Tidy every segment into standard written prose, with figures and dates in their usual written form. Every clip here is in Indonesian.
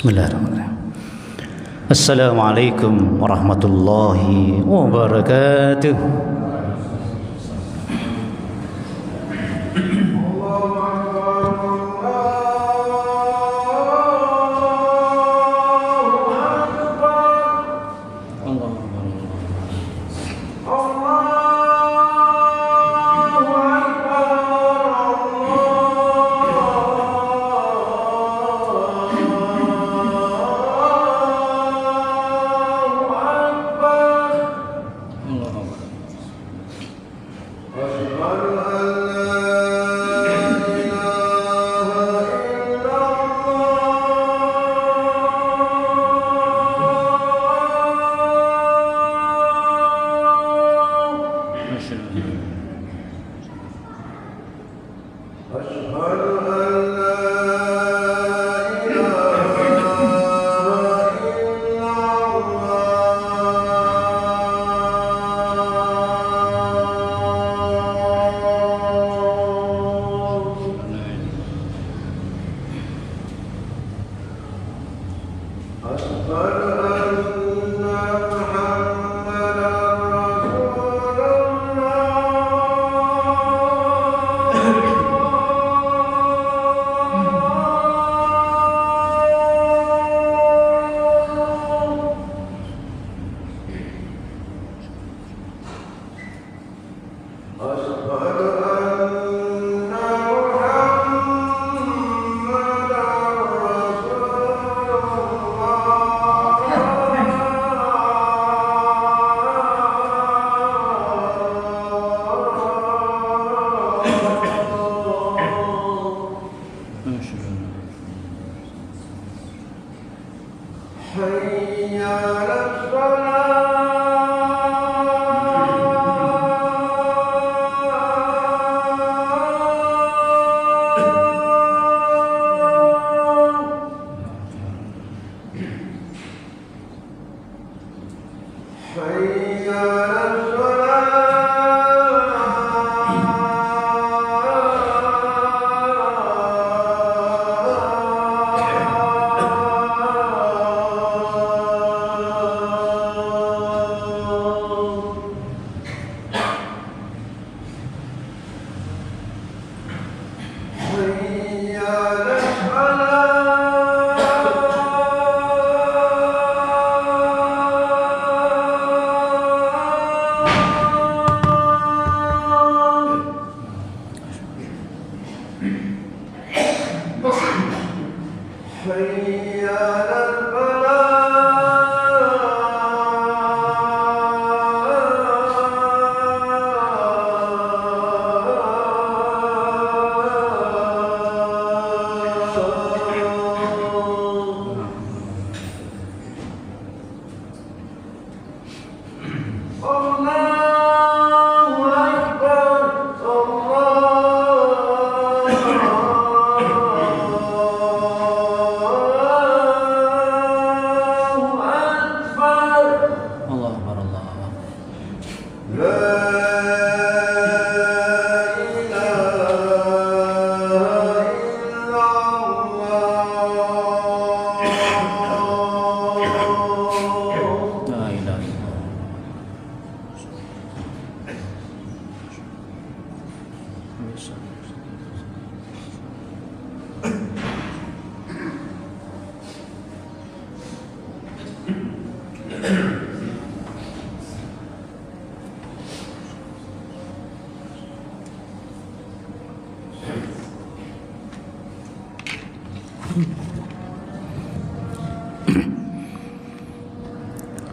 Bismillahirrahmanirrahim. Assalamualaikum warahmatullahi wabarakatuh.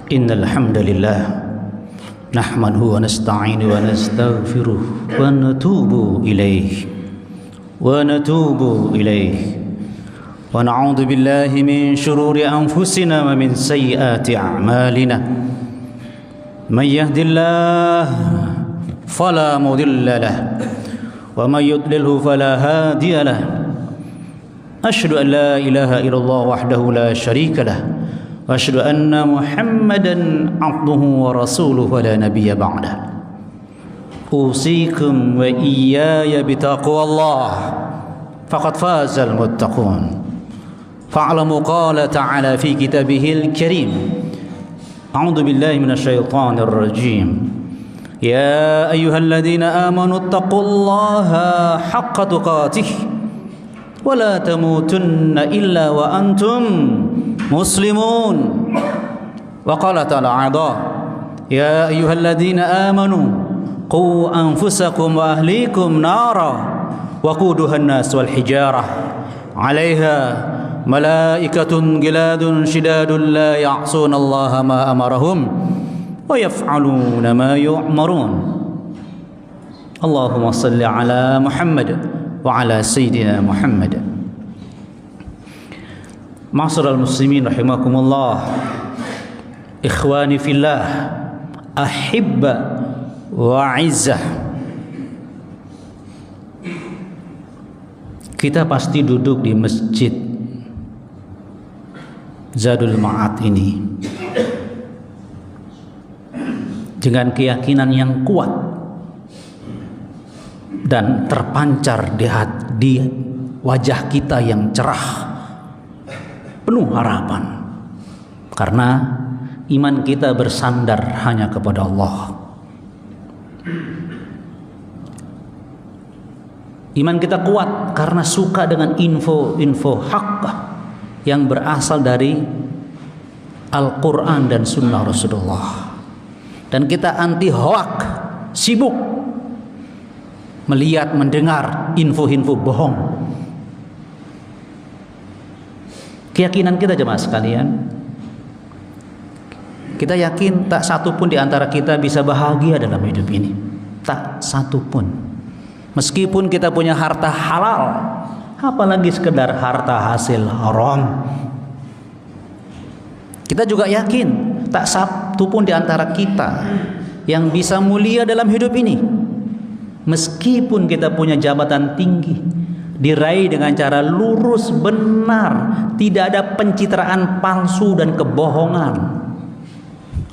Innal hamdalillah nahmaduhu wa nasta'inu wa nastaghfiruh wa natubu ilayh wa na'udzu billahi min shururi anfusina wa min sayyiati a'malina may yahdihillahu fala mudilla lahu wa may yudlilhu fala hadiya lahu asyhadu an la ilaha illallah wahdahu la syarika lahu wa asyhadu anna Muhammadan abduhu wa rasuluhu wa la nabiyya ba'dah. Usikum wa iyaya bitaqwallah faqad fazal muttaqun. fa'lamu qala ta'ala fi kitabihil karim. A'udzu billahi minasyaitonir rajim. Ya ayyuhalladzina amanu taqullaha haqqa tuqatih wa la tamutunna illa wa antum muslimun. Wa qala ta'ala 'adha. Ya ayyuhalladzina amanu qu anfusakum wa ahlikum nara wa quduha an-nas wal hijarah 'alaiha malaikatun giladun shidadun la ya'suna Allah ma amarahum wa yaf'aluna ma yu'marun. Allahumma salli ala Muhammad wa ala sayyidina Muhammad. Ma'asyiral muslimin rahimakumullah, ikhwani fillah, ahibba wa izzah. Kita pasti duduk di masjid Zadul Ma'ad ini dengan keyakinan yang kuat dan terpancar di wajah kita yang cerah, penuh harapan, karena iman kita bersandar hanya kepada Allah. Iman kita kuat karena suka dengan info-info hak yang berasal dari Al-Quran dan Sunnah Rasulullah. Dan kita anti hoak, sibuk melihat, mendengar info-info bohong. Keyakinan kita jemaah sekalian, kita yakin tak satu pun di antara kita bisa bahagia dalam hidup ini. Tak satu pun. Meskipun kita punya harta halal, apalagi sekedar harta hasil haram. Kita juga yakin tak satu pun di antara kita yang bisa mulia dalam hidup ini. Meskipun kita punya jabatan tinggi, diraih dengan cara lurus, benar, tidak ada pencitraan palsu dan kebohongan.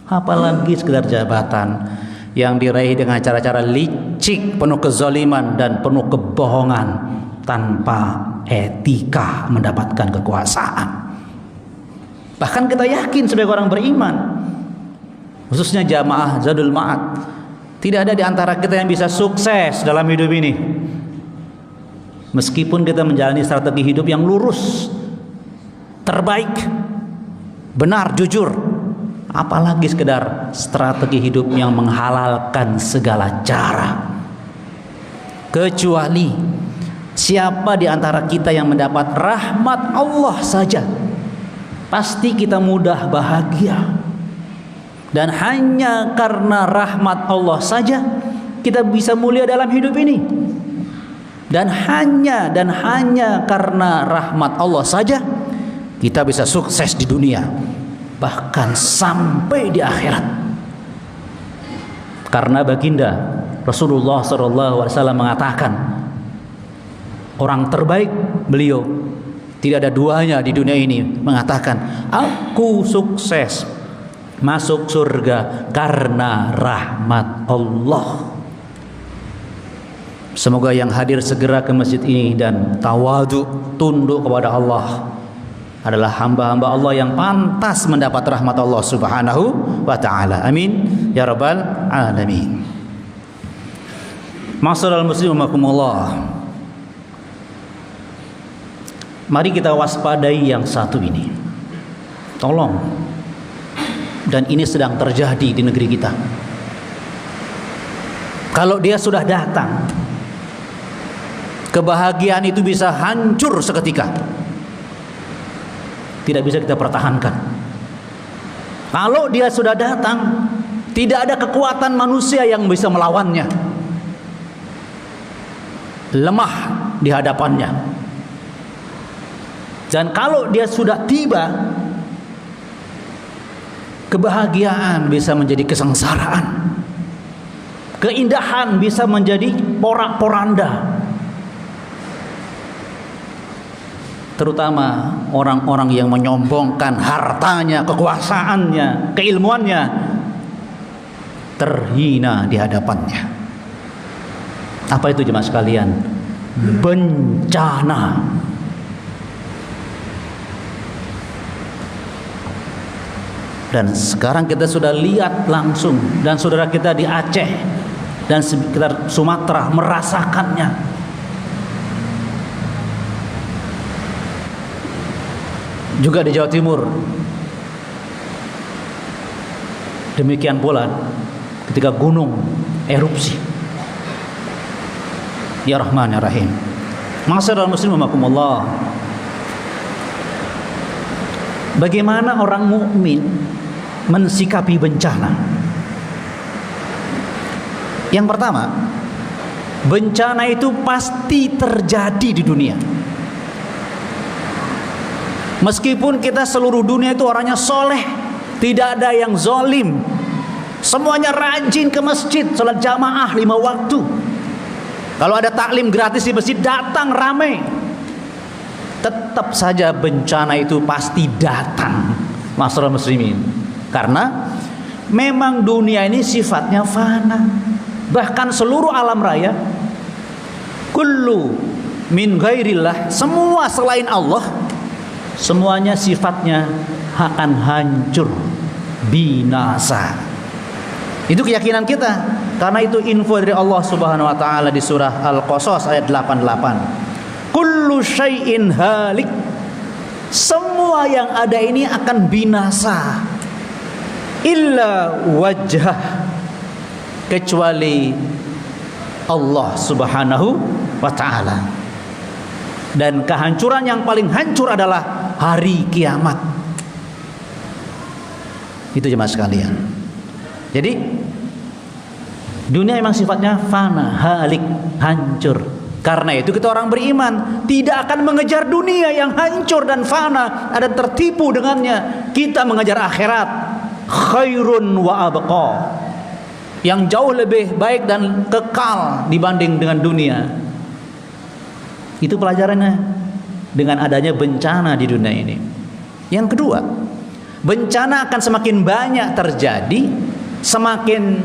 Apalagi sekedar jabatan yang diraih dengan cara-cara licik, penuh kezaliman dan penuh kebohongan, tanpa etika mendapatkan kekuasaan. Bahkan kita yakin sebagai orang beriman, khususnya jamaah Zadul Ma'ad, tidak ada di antara kita yang bisa sukses dalam hidup ini meskipun kita menjalani strategi hidup yang lurus, terbaik, benar, jujur, apalagi sekedar strategi hidup yang menghalalkan segala cara. Kecuali siapa di antara kita yang mendapat rahmat Allah saja, pasti kita mudah bahagia. Dan hanya karena rahmat Allah saja kita bisa mulia dalam hidup ini. Dan hanya karena rahmat Allah saja kita bisa sukses di dunia, bahkan sampai di akhirat. Karena baginda Rasulullah SAW mengatakan, orang terbaik beliau, tidak ada duanya di dunia ini, mengatakan, aku sukses masuk surga karena rahmat Allah. Semoga yang hadir segera ke masjid ini dan tawadu, tunduk kepada Allah, adalah hamba-hamba Allah yang pantas mendapat rahmat Allah Subhanahu wa ta'ala. Amin ya rabbal alamin. Ma'asyiral muslimin rahimakumullah, mari kita waspadai yang satu ini. Tolong, dan ini sedang terjadi di negeri kita. Kalau dia sudah datang, kebahagiaan itu bisa hancur seketika, tidak bisa kita pertahankan. Kalau dia sudah datang, tidak ada kekuatan manusia yang bisa melawannya, lemah di hadapannya. Dan kalau dia sudah tiba, kebahagiaan bisa menjadi kesengsaraan, keindahan bisa menjadi porak-poranda. Terutama orang-orang yang menyombongkan hartanya, kekuasaannya, keilmuannya, terhina di hadapannya. Apa itu jemaah sekalian? Bencana. Dan sekarang kita sudah lihat langsung, dan saudara kita di Aceh dan sekitar Sumatera merasakannya. Juga di Jawa Timur. Demikian pula ketika gunung erupsi. Ya Rahman ya Rahim. Ma'asyiral muslimin rahimakumullah. Bagaimana orang mukmin mensikapi bencana? Yang pertama, bencana itu pasti terjadi di dunia. Meskipun kita seluruh dunia itu orangnya soleh, tidak ada yang zolim, semuanya rajin ke masjid, sholat jamaah 5 waktu. Kalau ada taklim gratis di masjid, datang ramai. Tetap saja bencana itu pasti datang, masyarakat muslimin. Karena memang dunia ini sifatnya fana. Bahkan seluruh alam raya, kullu min ghairillah, semua selain Allah, semuanya sifatnya akan hancur, binasa. Itu keyakinan kita. Karena itu info dari Allah Subhanahu wa taala di surah Al-Qasas ayat 88. Kullu syai'in halik. Semua yang ada ini akan binasa. Illa wajhah, kecuali Allah Subhanahu wa taala. Dan kehancuran yang paling hancur adalah hari kiamat. Itu jemaah sekalian. Jadi dunia memang sifatnya fana, halik, hancur. Karena itu kita orang beriman tidak akan mengejar dunia yang hancur dan fana dan tertipu dengannya. Kita mengejar akhirat, khairun wa abqa, yang jauh lebih baik dan kekal dibanding dengan dunia. Itu pelajarannya dengan adanya bencana di dunia ini. Yang kedua, bencana akan semakin banyak terjadi, semakin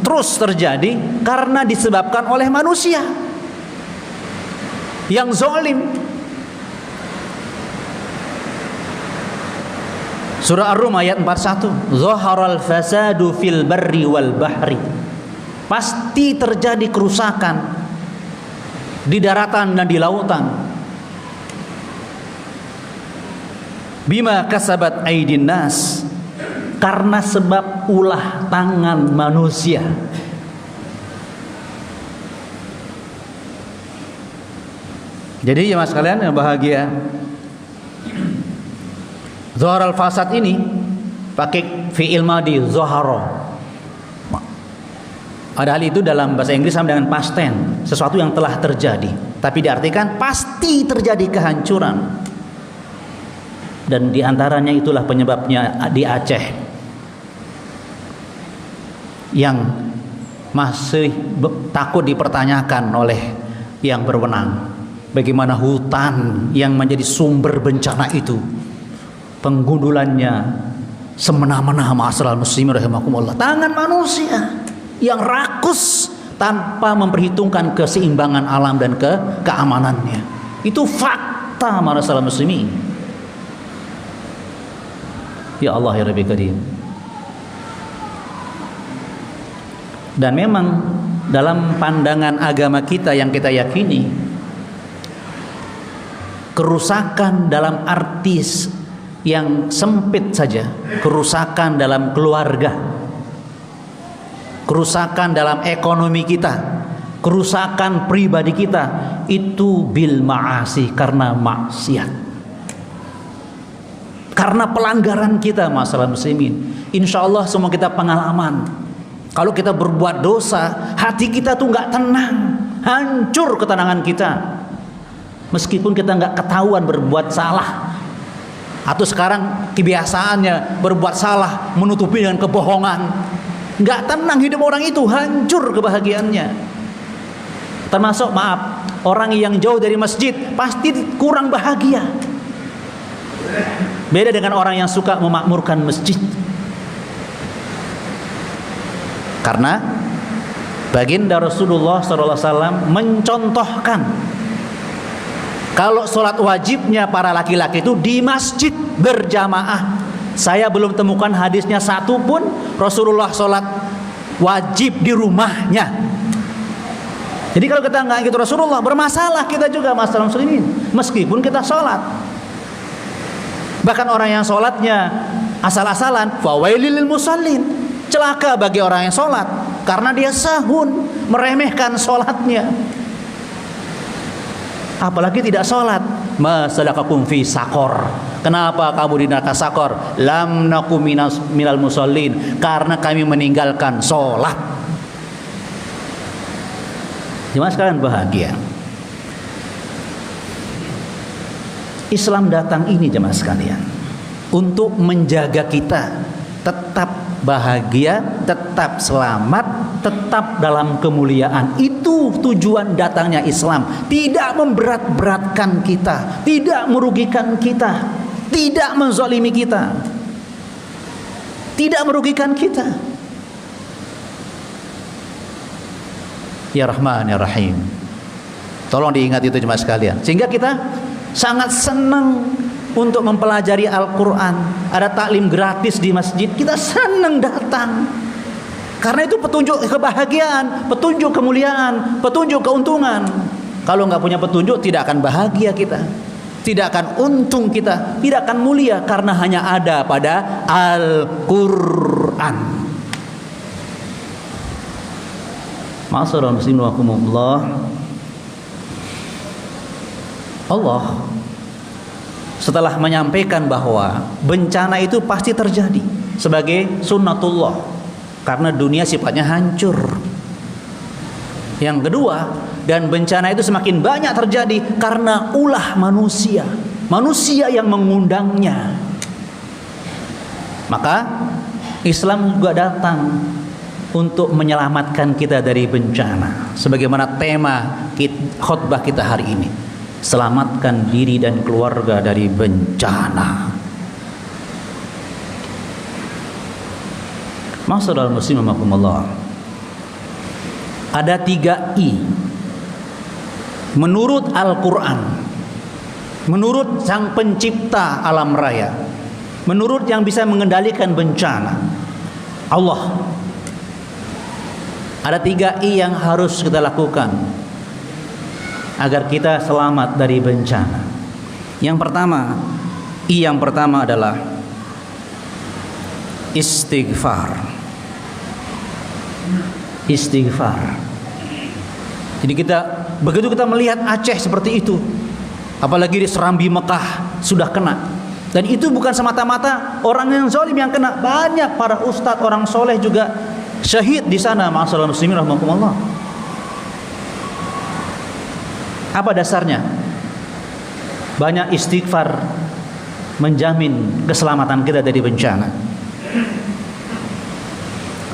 terus terjadi karena disebabkan oleh manusia yang zalim. Surah Ar-Rum ayat 41, zaharal fasadu fil barri wal bahri. Pasti terjadi kerusakan di daratan dan di lautan. Bima kasabat aydin nas, karena sebab ulah tangan manusia. Jadi ya mas kalian yang bahagia, Zoharal fasad ini pakai fi'il madi, zohara. Padahal itu dalam bahasa Inggris sama dengan past tense, sesuatu yang telah terjadi, tapi diartikan pasti terjadi kehancuran. Dan diantaranya itulah penyebabnya di Aceh, yang masih takut dipertanyakan oleh yang berwenang. Bagaimana hutan yang menjadi sumber bencana itu, penggundulannya semena-mena, ma'asyiral muslimin rahimakumullah, tangan manusia yang rakus tanpa memperhitungkan keseimbangan alam dan keamanannya. Itu fakta, ma'asyiral muslimin. Ya Allah ya Rabbi Karim. Dan memang dalam pandangan agama kita yang kita yakini, kerusakan dalam arti yang sempit saja, kerusakan dalam keluarga, kerusakan dalam ekonomi kita, kerusakan pribadi kita, itu bil ma'asi, karena maksiat, karena pelanggaran kita, masalah muslimin. Insya Allah semua kita pengalaman, kalau kita berbuat dosa, hati kita tuh nggak tenang, hancur ketenangan kita. Meskipun kita nggak ketahuan berbuat salah, atau sekarang kebiasaannya berbuat salah menutupi dengan kebohongan, nggak tenang hidup orang itu, hancur kebahagiaannya. Termasuk maaf, orang yang jauh dari masjid pasti kurang bahagia. Beda dengan orang yang suka memakmurkan masjid. Karena baginda Rasulullah SAW mencontohkan, kalau sholat wajibnya para laki-laki itu di masjid berjamaah, Saya belum temukan hadisnya satu pun Rasulullah sholat wajib di rumahnya. Jadi kalau kita nggak ikut Rasulullah, bermasalah kita juga masalah muslimin, meskipun kita sholat. Bahkan orang yang sholatnya asal-asalan, fawailil lil musallin, celaka bagi orang yang sholat karena dia sahun, meremehkan sholatnya. Apalagi tidak sholat. Masalakakum fi sakor. Kenapa kamu di neraka sakor? Lam nakum minal musallin, karena kami meninggalkan sholat. Jemaah sekalian bahagia, Islam datang ini jemaah sekalian untuk menjaga kita tetap bahagia, tetap selamat, tetap dalam kemuliaan. Itu tujuan datangnya Islam. Tidak memberat-beratkan kita, tidak merugikan kita, tidak menzalimi kita, tidak merugikan kita. Ya Rahman ya Rahim. Tolong diingat itu jemaah sekalian, sehingga kita sangat senang untuk mempelajari Al-Quran. Ada taklim gratis di masjid, kita senang datang, karena itu petunjuk kebahagiaan, petunjuk kemuliaan, petunjuk keuntungan. Kalau nggak punya petunjuk, tidak akan bahagia kita, tidak akan untung kita, tidak akan mulia, karena hanya ada pada Al-Quran. Ma'asyiral muslimin wa rahimakumullah. Allah setelah menyampaikan bahwa bencana itu pasti terjadi sebagai sunnatullah, karena dunia sifatnya hancur. Yang kedua, dan bencana itu semakin banyak terjadi karena ulah manusia, manusia yang mengundangnya. Maka Islam juga datang untuk menyelamatkan kita dari bencana, sebagaimana tema khutbah kita hari ini. Selamatkan diri dan keluarga dari bencana. Ma'asyiral muslimin rahimakumullah. Ada 3 I menurut Al-Quran, menurut Sang Pencipta alam raya, menurut yang bisa mengendalikan bencana, Allah. Ada 3 I yang harus kita lakukan agar kita selamat dari bencana. Yang pertama, I yang pertama adalah istighfar. Istighfar. Jadi begitu kita melihat Aceh seperti itu, apalagi di Serambi Mekah sudah kena. Dan itu bukan semata-mata orang yang zalim yang kena, banyak para ustadz, orang soleh juga syahid di sana. Ma'asyiral muslimin rahimakumullah. Apa dasarnya? Banyak istighfar menjamin keselamatan kita dari bencana.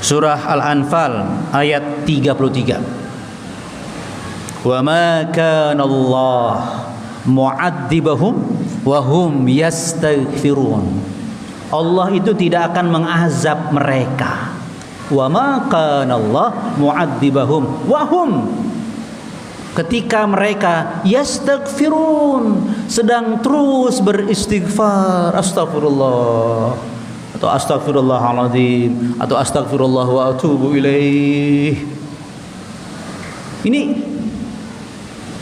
Surah Al-Anfal ayat 33. Wa ma kana Allah mu'adzibahum wa hum yastaghfirun. Allah itu tidak akan mengazab mereka. Wa ma kana Allah mu'adzibahum wa hum, ketika mereka yastaghfirun, sedang terus beristighfar, astagfirullah, atau astagfirullahaladzim, atau astagfirullah wa atubu ilaih. Ini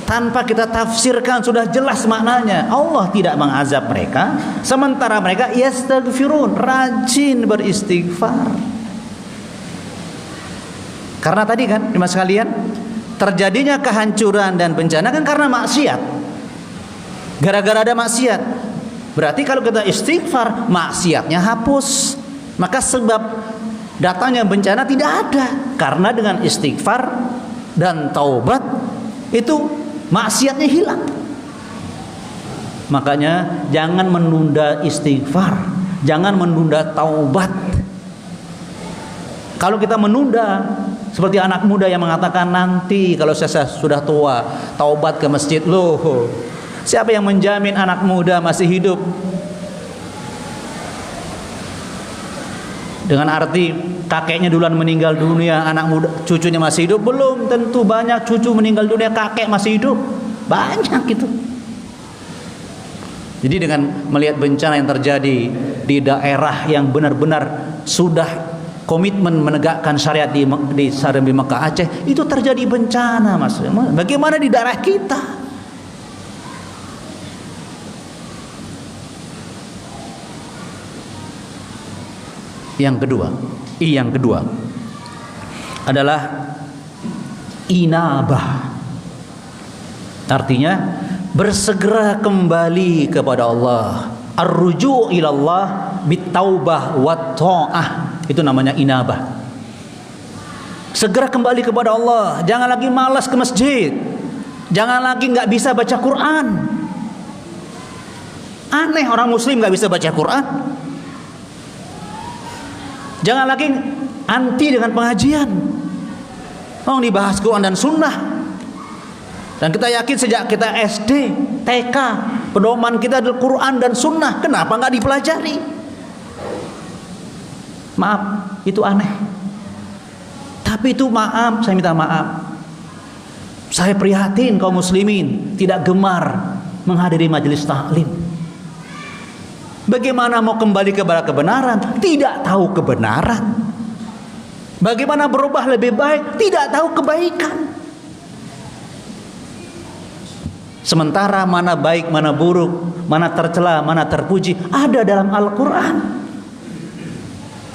tanpa kita tafsirkan sudah jelas maknanya. Allah tidak mengazab mereka, sementara mereka yastaghfirun, rajin beristighfar. Karena tadi kan jemaah sekalian, terjadinya kehancuran dan bencana kan karena maksiat. Gara-gara ada maksiat. Berarti kalau kita istighfar, maksiatnya hapus. Maka sebab datangnya bencana tidak ada. Karena dengan istighfar dan taubat, itu maksiatnya hilang. Makanya jangan menunda istighfar, jangan menunda taubat. Kalau kita menunda, seperti anak muda yang mengatakan, nanti kalau saya sudah tua taubat ke masjid. Loh, siapa yang menjamin anak muda masih hidup? Dengan arti kakeknya duluan meninggal dunia, anak muda cucunya masih hidup? Belum tentu. Banyak cucu meninggal dunia, kakek masih hidup, banyak gitu. Jadi dengan melihat bencana yang terjadi di daerah yang benar-benar sudah komitmen menegakkan syariat di Mekah Aceh, itu terjadi bencana, Mas. Bagaimana di daerah kita? Yang kedua adalah inabah. Artinya bersegera kembali kepada Allah. Ar-ruju' ilallah bitaubah wa ta'ah. Itu namanya inabah. Segera kembali kepada Allah. Jangan lagi malas ke masjid. Jangan lagi nggak bisa baca Quran. Aneh orang muslim nggak bisa baca Quran. Jangan lagi anti dengan pengajian. Oh, dibahas Quran dan Sunnah. Dan kita yakin sejak kita SD, TK, pedoman kita adalah Quran dan Sunnah. Kenapa nggak dipelajari? Maaf, itu aneh. Tapi itu maaf, saya minta maaf. Saya prihatin kaum muslimin tidak gemar menghadiri majelis taklim. Bagaimana mau kembali kepada kebenaran? Tidak tahu kebenaran. Bagaimana berubah lebih baik? Tidak tahu kebaikan. Sementara mana baik, mana buruk, mana tercela, mana terpuji ada dalam Al-Quran.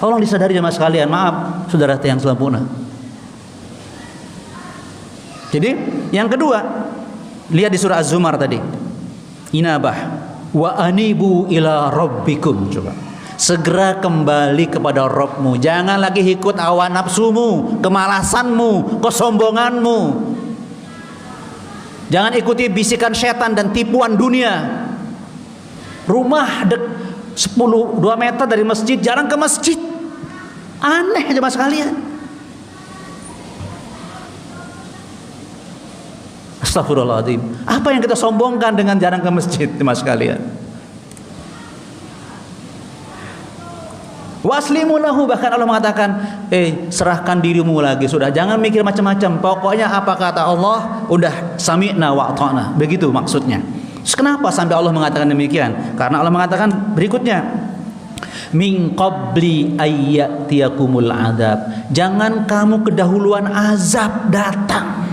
Tolong disadari jemaah sekalian. Maaf saudara yang sempurna. Jadi yang kedua, lihat di surah Az-Zumar tadi, inabah. Wa anibu ila rabbikum. Coba segera kembali kepada Rabbmu. Jangan lagi ikut hawa nafsumu, kemalasanmu, kesombonganmu. Jangan ikuti bisikan setan dan tipuan dunia. Rumah 2 meter dari masjid, jarang ke masjid. Aneh jemaah sekalian. Astagfirullahaladzim. Apa yang kita sombongkan dengan jarang ke masjid, jemaah sekalian? Waslimu lahu, bahkan Allah mengatakan, serahkan dirimu lagi, sudah jangan mikir macam-macam. Pokoknya apa kata Allah, udah sami'na wa ata'na. Begitu maksudnya. Terus kenapa sampai Allah mengatakan demikian? Karena Allah mengatakan berikutnya, min qabli ayyatiyakumul adab. Jangan kamu kedahuluan azab datang.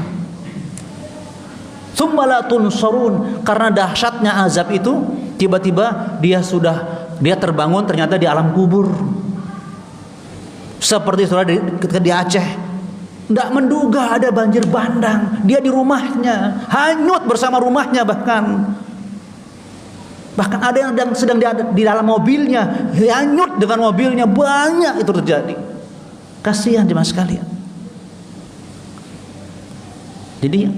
Tsumma la tunsarun, karena dahsyatnya azab itu tiba-tiba dia terbangun ternyata di alam kubur. Seperti saudara ketika di Aceh, tidak menduga ada banjir bandang, dia di rumahnya hanyut bersama rumahnya, bahkan ada yang sedang di dalam mobilnya hanyut dengan mobilnya. Banyak itu terjadi. Kasihan jemaah sekalian. Jadi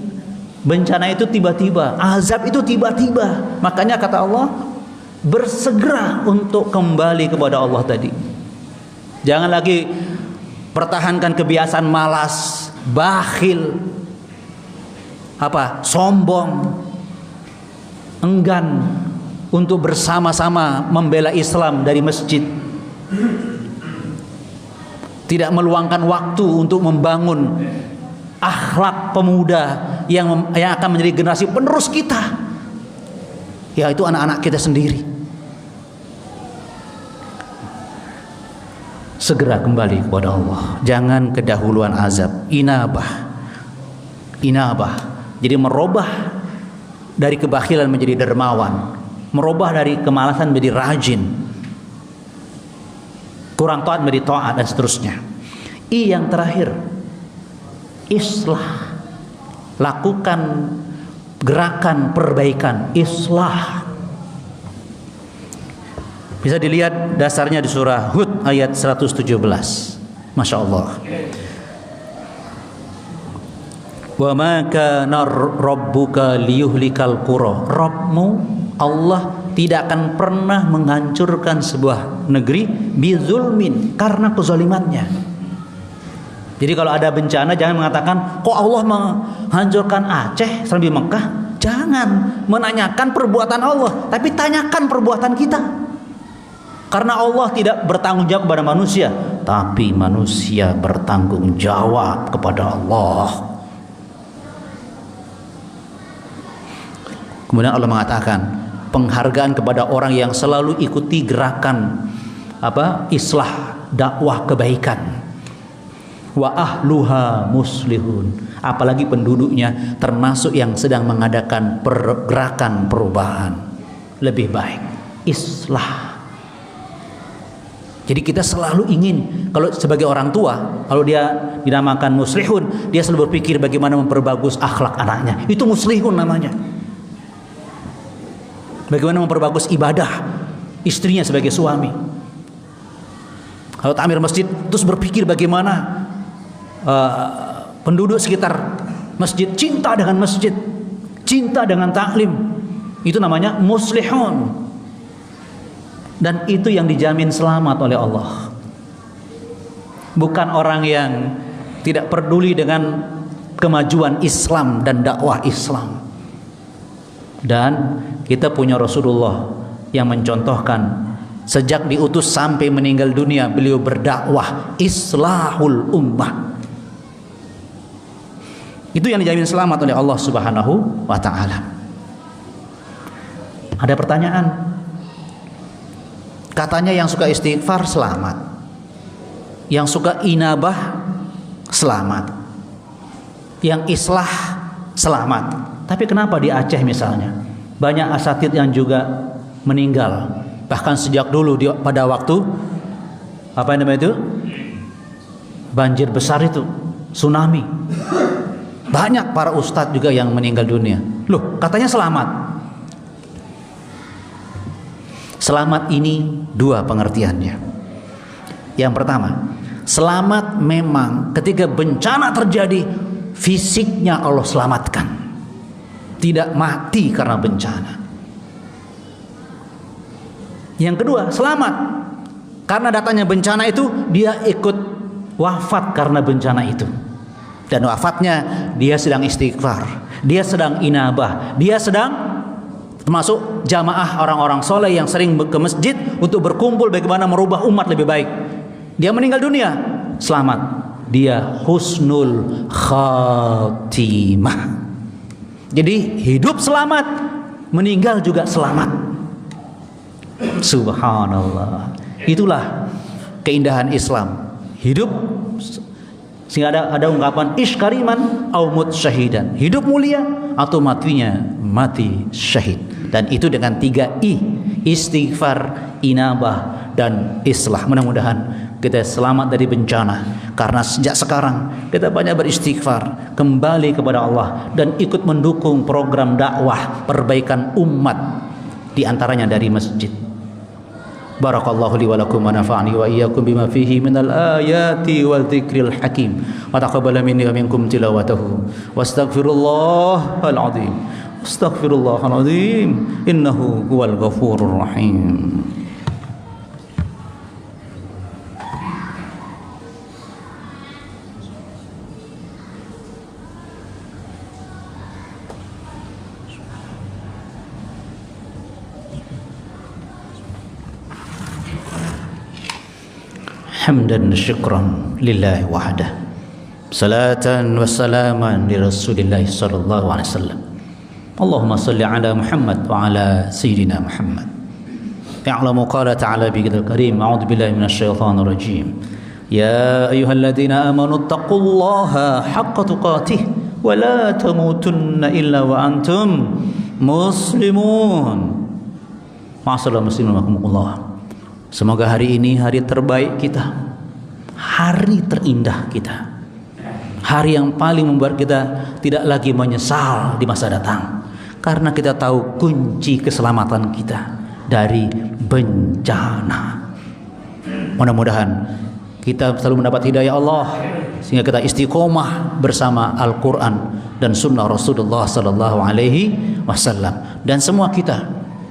bencana itu tiba-tiba, azab itu tiba-tiba. Makanya kata Allah, bersegera untuk kembali kepada Allah tadi. Jangan lagi pertahankan kebiasaan malas, bakhil, sombong, enggan untuk bersama-sama membela Islam dari masjid. Tidak meluangkan waktu untuk membangun akhlak pemuda yang akan menjadi generasi penerus kita, yaitu anak-anak kita sendiri. Segera kembali kepada Allah, jangan kedahuluan azab. Inabah. Jadi merubah dari kebakhilan menjadi dermawan, merubah dari kemalasan menjadi rajin, kurang taat menjadi taat, dan seterusnya. Yang terakhir, islah. Lakukan gerakan perbaikan, islah. Bisa dilihat dasarnya di surah Hud ayat 117. Masya Allah. Wa ma kana rabbuka liyuhlikal qura. Rabbmu Allah tidak akan pernah menghancurkan sebuah negeri bizulmin, karena kezalimannya. Jadi kalau ada bencana jangan mengatakan, kok Allah menghancurkan Aceh sampai Mekah. Jangan menanyakan perbuatan Allah, tapi tanyakan perbuatan kita. Karena Allah tidak bertanggung jawab kepada manusia, tapi manusia bertanggung jawab kepada Allah. Kemudian Allah mengatakan, penghargaan kepada orang yang selalu ikuti gerakan islah, dakwah kebaikan. Wa ahluha muslihun, apalagi penduduknya termasuk yang sedang mengadakan pergerakan perubahan lebih baik, islah. Jadi kita selalu ingin, kalau sebagai orang tua, kalau dia dinamakan muslihun, dia selalu berpikir bagaimana memperbagus akhlak anaknya. Itu muslihun namanya. Bagaimana memperbagus ibadah istrinya sebagai suami. Kalau takmir masjid, terus berpikir bagaimana penduduk sekitar masjid cinta dengan masjid, cinta dengan taklim. Itu namanya muslihun. Dan itu yang dijamin selamat oleh Allah. Bukan orang yang tidak peduli dengan kemajuan Islam dan dakwah Islam. Dan kita punya Rasulullah yang mencontohkan, sejak diutus sampai meninggal dunia beliau berdakwah islahul ummah. Itu yang dijamin selamat oleh Allah Subhanahu wa ta'ala. Ada pertanyaan, katanya yang suka istighfar selamat, yang suka inabah selamat, yang islah selamat. Tapi kenapa di Aceh misalnya banyak asatid yang juga meninggal, bahkan sejak dulu pada waktu itu banjir besar itu, tsunami, banyak para ustadz juga yang meninggal dunia. Loh, katanya selamat. Selamat ini dua pengertiannya. Yang pertama, selamat memang ketika bencana terjadi, fisiknya Allah selamatkan, tidak mati karena bencana. Yang kedua, selamat karena datangnya bencana itu, dia ikut wafat karena bencana itu. Dan wafatnya dia sedang istighfar, dia sedang inabah, dia sedang termasuk jamaah orang-orang soleh yang sering ke masjid untuk berkumpul bagaimana merubah umat lebih baik. Dia meninggal dunia, selamat, dia husnul khatimah. Jadi hidup selamat, meninggal juga selamat. Subhanallah. Itulah keindahan Islam. Hidup sehingga ada ungkapan iskariman au mut syahidan, hidup mulia atau matinya mati syahid. Dan itu dengan 3 I, istighfar, inabah, dan islah. Mudah-mudahan kita selamat dari bencana, karena sejak sekarang kita banyak beristighfar, kembali kepada Allah, dan ikut mendukung program dakwah perbaikan umat, diantaranya dari masjid. Barakallahu li wa lakum wa nafa'ani wa iyyakum bima fihi minal ayati wal dzikril hakim wa taqabbala minni wa minkum tilawatahu wastaghfirullahal azim. Astaghfirullahaladzim, innahu huwal ghafurur rahim. Hamdan syukran lillahi wahdah, salatan wa salaman li Rasulillah sallallahu alaihi wasallam. Allahumma salli ala Muhammad wa ala Sayyidina Muhammad. Ya'lamu qala ta'ala bi kitabul karim, a'udzu billahi minasy syaithanir rajim. Ya ayyuhalladzina amanu taqullaha haqqa tuqatih wa la tamutunna illa wa antum muslimun. Ma'asyiral muslimin rahimakumullah. Semoga hari ini hari terbaik kita, hari terindah kita, hari yang paling membuat kita tidak lagi menyesal di masa datang. Karena kita tahu kunci keselamatan kita dari bencana. Mudah-mudahan kita selalu mendapat hidayah Allah, sehingga kita istiqomah bersama Al-Quran dan Sunnah Rasulullah Sallallahu Alaihi Wasallam, dan semua kita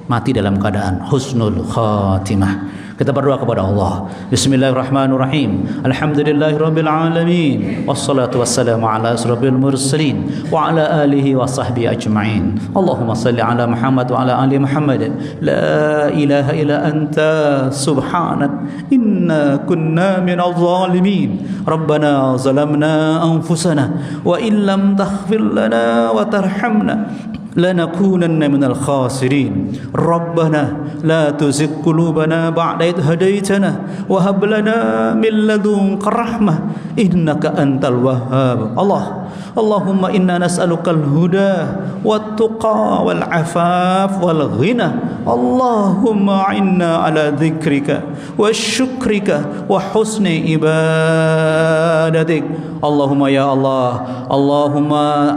mati dalam keadaan husnul khatimah. Kita berdoa kepada Allah. Bismillahirrahmanirrahim. Alhamdulillahirabbil alamin. Wassalatu wassalamu ala asrofil mursalin wa ala alihi wa sahbihi ajma'in. Allahumma salli ala Muhammad wa ala ali Muhammad. La ilaha illa anta subhanak inna kunna minadh dhalimin. Rabbana zalamna anfusana wa in lam taghfir lana wa tarhamna لنكونن من الخاسرين ربنا لا تزغ قلوبنا بعد إذ هديتنا وهب لنا من لدنك رحمة إنك أنت الوهاب اللهم إنا نسألك الهدى والتقى والعفاف والغنى اللهم أعنا على ذكرك وشكرك وحسن عبادتك اللهم يا الله اللهم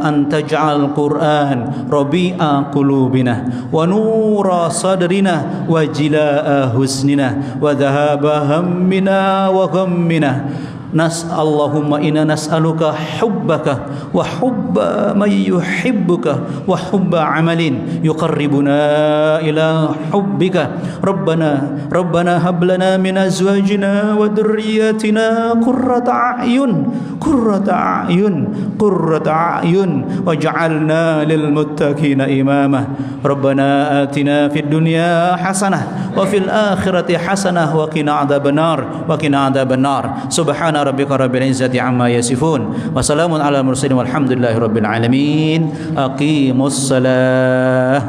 أن تجعل القرآن ربيع قلوبنا ونور صدرنا وجلاء حزننا وذهاب همنا وغمنا اللهم إنا نسألك حبك وحب من يحبك وحب عمل يقربنا إلى حبك ربنا هب لنا من أزواجنا وذرياتنا قرة أعين واجعلنا للمتقين إماما ربنا آتنا في الدنيا حسنة وفي الآخرة حسنة وقنا عذاب النار سبحان ربك رب العزة عما يصفون وسلام على المرسلين والحمد لله رب العالمين أقيموا الصلاة